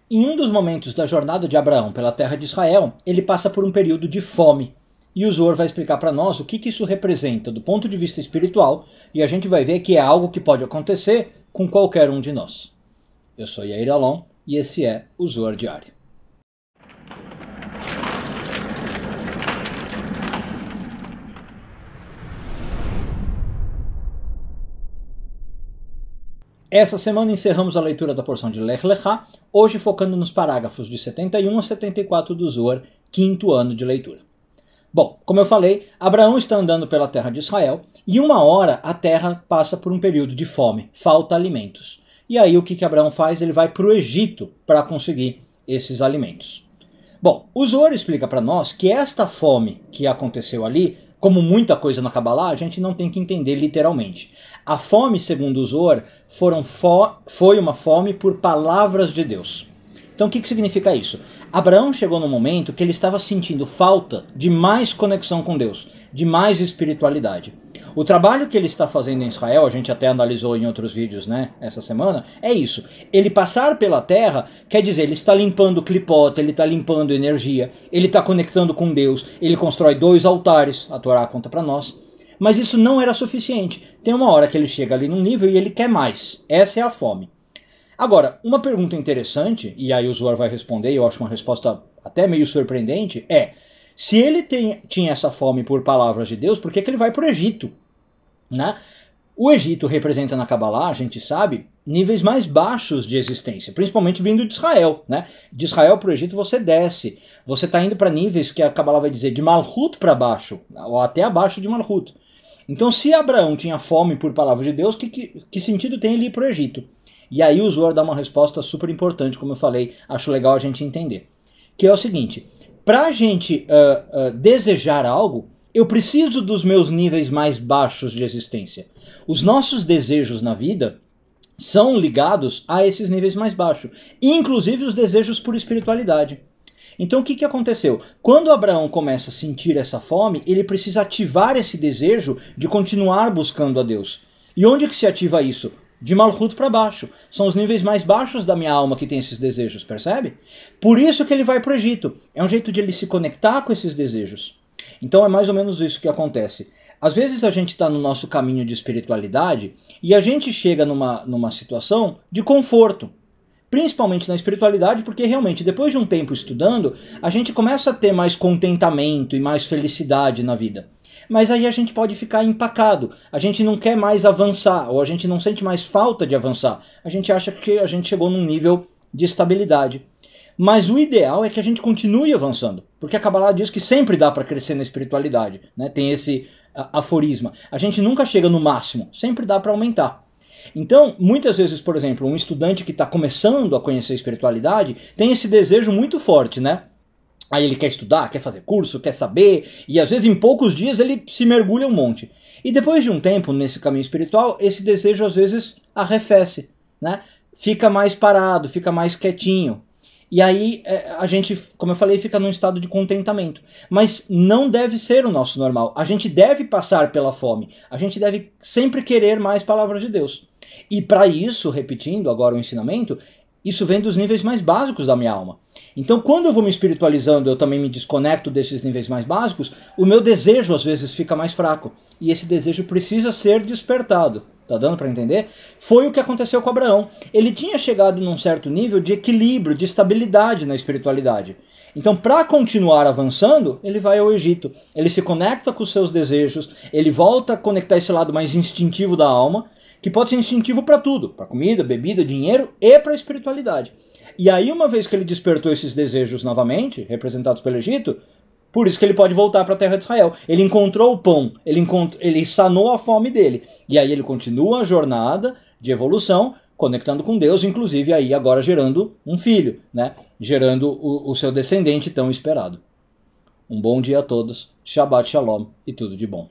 Em um dos momentos da jornada de Abraão pela terra de Israel, ele passa por um período de fome. E o Zohar vai explicar para nós o que isso representa do ponto de vista espiritual, e a gente vai ver que é algo que pode acontecer com qualquer um de nós. Eu sou Yair Alon e esse é o Zohar Diário. Essa semana encerramos a leitura da porção de Lech Lechá, hoje focando nos parágrafos de 71 a 74 do Zohar, quinto ano de leitura. Bom, como eu falei, Abraão está andando pela terra de Israel e uma hora a terra passa por um período de fome, falta alimentos. E aí o que Abraão faz? Ele vai para o Egito para conseguir esses alimentos. Bom, o Zohar explica para nós que esta fome que aconteceu ali, como muita coisa na Kabbalah, a gente não tem que entender literalmente. A fome, segundo o Zohar, foi uma fome por palavras de Deus. Então o que significa isso? Abraão chegou no momento que ele estava sentindo falta de mais conexão com Deus, de mais espiritualidade. O trabalho que ele está fazendo em Israel, a gente até analisou em outros vídeos, né, essa semana, é isso. Ele passar pela terra, quer dizer, ele está limpando clipota, ele está limpando energia, ele está conectando com Deus, ele constrói 2 altares, a Torá conta para nós. Mas isso não era suficiente. Tem uma hora que ele chega ali num nível e ele quer mais. Essa é a fome. Agora, uma pergunta interessante, e aí o Zohar vai responder, e eu acho uma resposta até meio surpreendente, é: se ele tinha essa fome por palavras de Deus, por que ele vai para o Egito? Né? O Egito representa na Kabbalah, a gente sabe, níveis mais baixos de existência, principalmente vindo de Israel. Né? De Israel para o Egito você desce, você está indo para níveis que a Kabbalah vai dizer de Malhut para baixo, ou até abaixo de Malhut. Então se Abraão tinha fome por palavras de Deus, que sentido tem ele ir para o Egito? E aí o Zohar dá uma resposta super importante, como eu falei, acho legal a gente entender. Que é o seguinte: para a gente desejar algo, eu preciso dos meus níveis mais baixos de existência. Os nossos desejos na vida são ligados a esses níveis mais baixos, inclusive os desejos por espiritualidade. Então o que aconteceu? Quando Abraão começa a sentir essa fome, ele precisa ativar esse desejo de continuar buscando a Deus. E onde que se ativa isso? De Malhut para baixo. São os níveis mais baixos da minha alma que tem esses desejos, percebe? Por isso que ele vai para o Egito. É um jeito de ele se conectar com esses desejos. Então é mais ou menos isso que acontece. Às vezes a gente está no nosso caminho de espiritualidade e a gente chega numa situação de conforto. Principalmente na espiritualidade, porque realmente depois de um tempo estudando, a gente começa a ter mais contentamento e mais felicidade na vida. Mas aí a gente pode ficar empacado, a gente não quer mais avançar, ou a gente não sente mais falta de avançar. A gente acha que a gente chegou num nível de estabilidade. Mas o ideal é que a gente continue avançando, porque a Kabbalah diz que sempre dá para crescer na espiritualidade, né? Tem esse aforisma. A gente nunca chega no máximo, sempre dá para aumentar. Então, muitas vezes, por exemplo, um estudante que está começando a conhecer a espiritualidade tem esse desejo muito forte, né? Aí ele quer estudar, quer fazer curso, quer saber, e às vezes em poucos dias ele se mergulha um monte. E depois de um tempo nesse caminho espiritual, esse desejo às vezes arrefece, né? Fica mais parado, fica mais quietinho. E aí a gente, como eu falei, fica num estado de contentamento. Mas não deve ser o nosso normal. A gente deve passar pela fome. A gente deve sempre querer mais palavras de Deus. E para isso, repetindo agora o ensinamento, isso vem dos níveis mais básicos da minha alma. Então quando eu vou me espiritualizando, eu também me desconecto desses níveis mais básicos, o meu desejo às vezes fica mais fraco. E esse desejo precisa ser despertado. Tá dando para entender? Foi o que aconteceu com Abraão. Ele tinha chegado num certo nível de equilíbrio, de estabilidade na espiritualidade. Então, para continuar avançando, ele vai ao Egito. Ele se conecta com os seus desejos, ele volta a conectar esse lado mais instintivo da alma, que pode ser instintivo para tudo, para comida, bebida, dinheiro e para a espiritualidade. E aí, uma vez que ele despertou esses desejos novamente, representados pelo Egito, por isso que ele pode voltar para a terra de Israel. Ele encontrou o pão, ele sanou a fome dele. E aí ele continua a jornada de evolução, conectando com Deus, inclusive aí agora gerando um filho, né? Gerando o seu descendente tão esperado. Um bom dia a todos, Shabbat Shalom e tudo de bom.